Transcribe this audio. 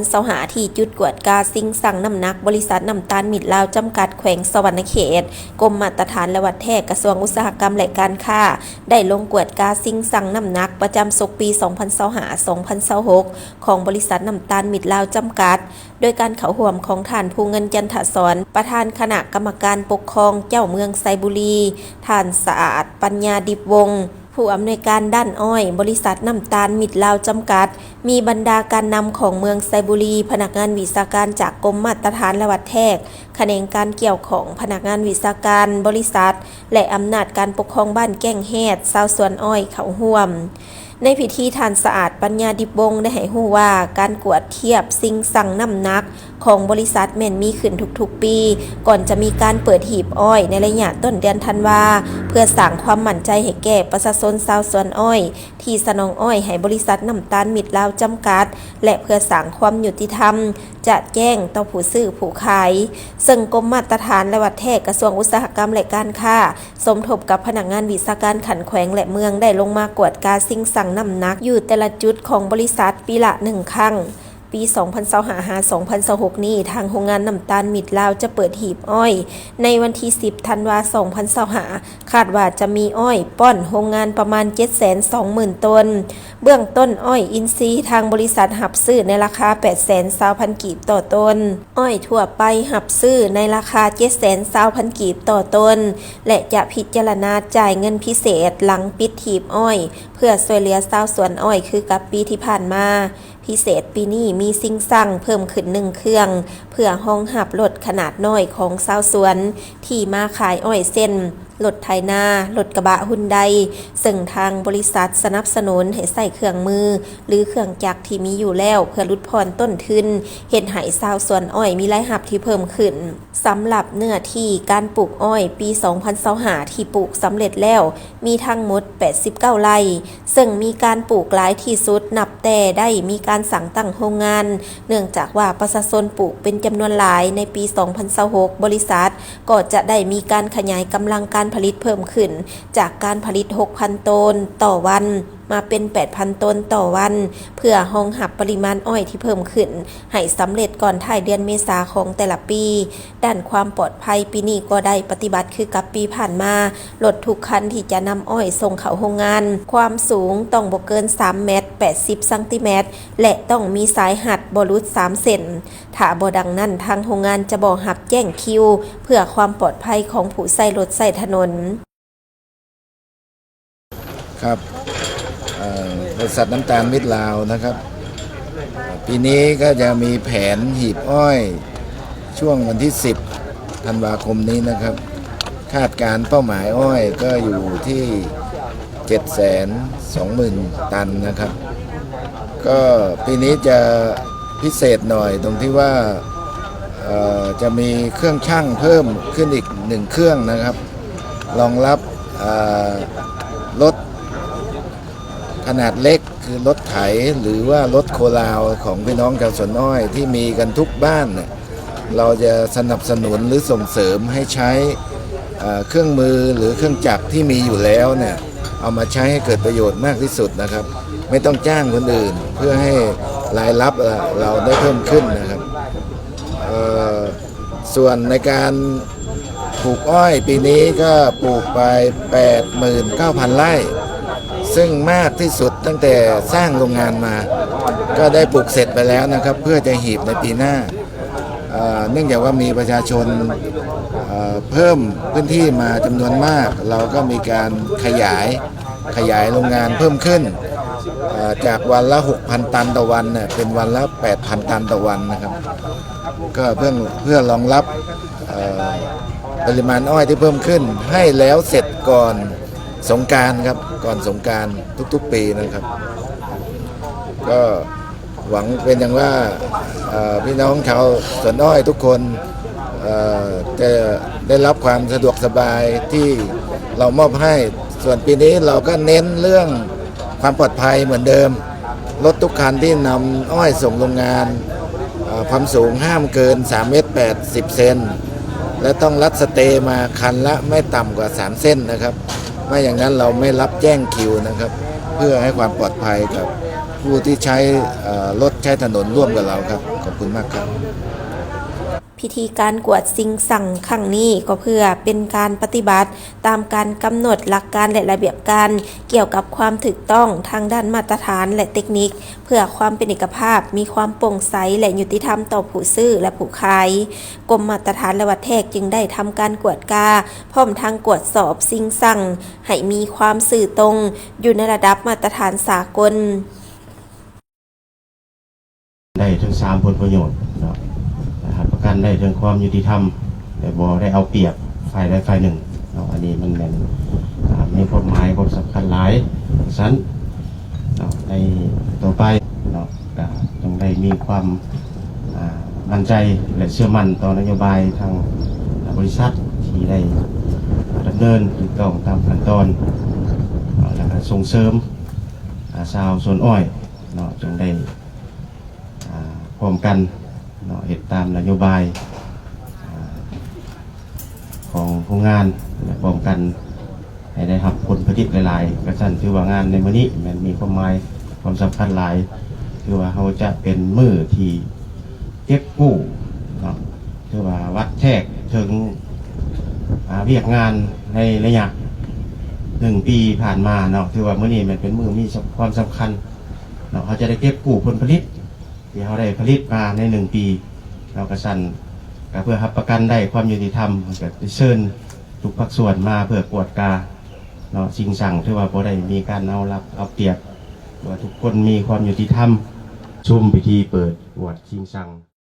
2025ที่จุดกวดกาสิ่งสั่งน้ำหนักบริษัทน้ำตาลมิตรลาวจำกัดแขวงสวรรณเขตกรมมาตรฐานและวัดแท้กระทรวงอุตสาหกรรมและการค้าได้ลงกวดกาสิ่งสั่งน้ำหนักประจำศกปี 2025-2026 ของบริษัทน้ำตาลมิตรลาวจำกัดโดยการเข้าร่วมของท่านภูเงินจันทศรประธานคณะกรรมการปกครองเจ้าเมืองไซบุรีท่านสะอาดปัญญาดิบวงศ์ผู้อำนวยการด้านอ้อยบริษัทน้ำตาลมิตรลาวจำกัดมีบรรดาการนำของเมืองไซบุรีพนักงานวิชาการจากกรมมาตรฐานและวัดแท้แขนงการเกี่ยวของพนักงานวิชาการบริษัทและอำนาจการปกครองบ้านแก้งแฮดชาวสวนอ้อยเข้าร่วมในพิธีท่านสะอาดปัญญาดิบวงศ์ได้ให้รู้ว่าการกวดเทียบสิ่งสั่งน้ำหนักของบริษัทแม่นมีขึ้นทุกๆปีก่อนจะมีการเปิดหีบอ้อยในระยะต้นเดือนธันวาเพื่อสร้างความมั่นใจให้แก่ประชาชนชาวสวนอ้อยที่สนองอ้อยให้บริษัทน้ำตาลมิตรลาวจำกัดและเพื่อสร้างความยุติธรรมจะแจ้งต่อผู้ซื้อผู้ขายซึ่งกรมมาตรฐานและวัดแท้กระทรวงอุตสาหกรรมและการค้าสมทบกับพนักงานวิชาการขันแขวงและเมืองได้ลงมากวดกาสิ่งสั่งน้ำหนักอยู่แต่ละจุดของบริษัทปีละ1 ครั้งปี 2025-2026 นี้ทางโรงงานน้ำตาลมิตรลาวจะเปิดหีบอ้อยในวันที่ 10 ธันวาคม 2025 คาดว่าจะมีอ้อยป้อนโรงงานประมาณ 720,000 ต้นเบื้องต้นอ้อยอินทรีย์ทางบริษัทหับซื้อในราคา 820,000 กีบต่อต้นอ้อยทั่วไปหับซื้อในราคา 720,000 กีบต่อต้นและจะพิจารณาจ่ายเงินพิเศษหลังปิดหีบอ้อยเพื่อช่วยเหลือชาวสวนอ้อยคือกับปีที่ผ่านมาพิเศษปีนี้มีสิ่งสั่งเพิ่มขึ้น1 เครื่องเพื่อรองรับรถขนาดน้อยของชาวสวนที่มาขายอ้อยเส้นรถไถนารถกระบะฮุนไดซึ่งทางบริษัทสนับสนุนให้ใส่เครื่องมือหรือเครื่องจักรที่มีอยู่แล้วเพื่อลดผ่อนต้นทุนเฮ็ดให้ชาวสวนอ้อยมีรายรับที่เพิ่มขึ้นสำหรับเนื้อที่การปลูกอ้อยปี 2025 ที่ปลูกสำเร็จแล้วมีทั้งหมด89 ไร่ซึ่งมีการปลูกหลายที่สุดนับแต่ได้มีการสั่งตั้งโรงงานเนื่องจากว่าประชาชนปลูกเป็นจำนวนหลายในปี 2026 บริษัทก็จะได้มีการขยายกำลังการผลิตเพิ่มขึ้นจากการผลิต 6,000 ต้นต่อวันมาเป็น 8,000 ต้นต่อวันเพื่อรองรับปริมาณอ้อยที่เพิ่มขึ้นให้สำเร็จก่อนท้ายเดือนเมษายนของแต่ละปีด้านความปลอดภัยปีนี้ก็ได้ปฏิบัติคือกับปีผ่านมารถทุกคันที่จะนำอ้อยส่งเข้าโรงงานความสูงต้องบ่เกิน3 เมตร 80 เซนติเมตรและต้องมีสายหัดบ่หลุด3 เซนถ้าบ่ดังนั้นทางโรงงานจะบ่รับแจ้งคิวเพื่อความปลอดภัยของผู้ใช้รถใช้ถนนครับบริษัทน้ำตาลมิตรลาวนะครับปีนี้ก็จะมีแผนหีบอ้อยช่วงวันที่ 10 ธันวาคมนี้นะครับคาดการเป้าหมายอ้อยก็อยู่ที่ 720,000 ตันนะครับก็ปีนี้จะพิเศษหน่อยตรงที่ว่าจะมีเครื่องชั่งเพิ่มขึ้นอีก1 เครื่องนะครับรองรับรถขนาดเล็กคือรถไถหรือว่ารถโคลาวของพี่น้องชาวสวนอ้อยที่มีกันทุกบ้านเนี่ยเราจะสนับสนุนหรือส่งเสริมให้ใช้เครื่องมือหรือเครื่องจักรที่มีอยู่แล้วเนี่ยเอามาใช้ให้เกิดประโยชน์มากที่สุดนะครับไม่ต้องจ้างคนอื่นเพื่อให้รายรับเราได้เพิ่มขึ้นนะครับส่วนในการปลูกอ้อยปีนี้ก็ปลูกไป 89,000 ไร่ซึ่งมากที่สุดตั้งแต่สร้างโรงงานมาก็ได้ปลูกเสร็จไปแล้วนะครับเพื่อจะหีบในปีหน้าเนื่องจากว่ามีประชาชนเพิ่มพื้นที่มาจำนวนมากเราก็มีการขยายโรงงานเพิ่มขึ้นจากวันละ 6,000 ตันต่อวันเนี่ยเป็นวันละ 8,000 ตันต่อวันนะครับก็เพื่อรองรับปริมาณอ้อยที่เพิ่มขึ้นให้แล้วเสร็จก่อนสงกรานต์ครับก่อนสงกรานต์ทุกๆปีนะครับก็หวังเป็นอย่างว่าพี่น้องชาวสวนอ้อยทุกคนจะได้รับความสะดวกสบายที่เรามอบให้ส่วนปีนี้เราก็เน้นเรื่องความปลอดภัยเหมือนเดิมรถทุกคันที่นำอ้อยส่งโรงงานความสูงห้ามเกิน3 เมตร 80 เซนและต้องรัดสเตย์มาคันละไม่ต่ำกว่า3 เส้นนะครับไม่อย่างนั้นเราไม่รับแจ้งคิวนะครับเพื่อให้ความปลอดภัยกับ ผู้ที่ใช้รถใช้ถนนร่วมกับเราครับขอบคุณมากครับ พิธีการกวดสิ่งสั่งครั้งนี้ก็เพื่อเป็นการปฏิบัติตามการกำหนดหลักการและระเบียบการเกี่ยวกับความถูกต้องทางด้านมาตรฐานและเทคนิคเพื่อความเป็นเอกภาพมีความโปร่งใสและยุติธรรมต่อผู้ซื้อและผู้ขายกรมมาตรฐานและวัดแทกจึงได้ทำการกวดกาพร้อมทางกวดสอบสิ่งสั่งให้มีความสื่อตรงอยู่ในระดับมาตรฐานสากลได้ทั้ง3ผลประโยชน์นะครับประกันได้ทั้งความยุติธรรมแต่บ่ได้เอาเปรียบฝ่ายใดฝ่ายหนึ่งอันนี้มันเป็นมีกฎหมายบทสำคัญหลายชั้นในต่อไปต้องได้มีความมั่นใจและเชื่อมั่นต่อนโยบายทางบริษัทที่ได้ดำเนินถูกต้องตามขั้นตอนและส่งเสริมชาวสวนอ้อยจึงได้พร้อมกันเหตุตามนโยบายของโรงงานและพร้อมกันให้ได้รับผลผลิตหลายๆกระชั้นถือว่างานในมื้อนี้มันมีความหมายความสำคัญหลายคือว่าเขาจะเป็นมื้อที่เก็บกู้คือว่าวัดแทกถึงเวียกงานในระยะ1 ปีผ่านมาถือว่ามื้อนี้มันเป็นมื้อมีความสำคัญเขาจะได้เก็บกู้ผลผลิตที่เขาได้ผลิตมาใน1 ปีเรากระชั้นเพื่อรับประกันได้ความยุติธรรมก็เชิญทุกภาคส่วนมาเพื่อกวดกาสิ่งสั่งที่ว่าบ่ได้มีการเอาเปรียบว่าทุกคนมีความยุติธรรมชมพิธีเปิดกวดสิ่งสั่ง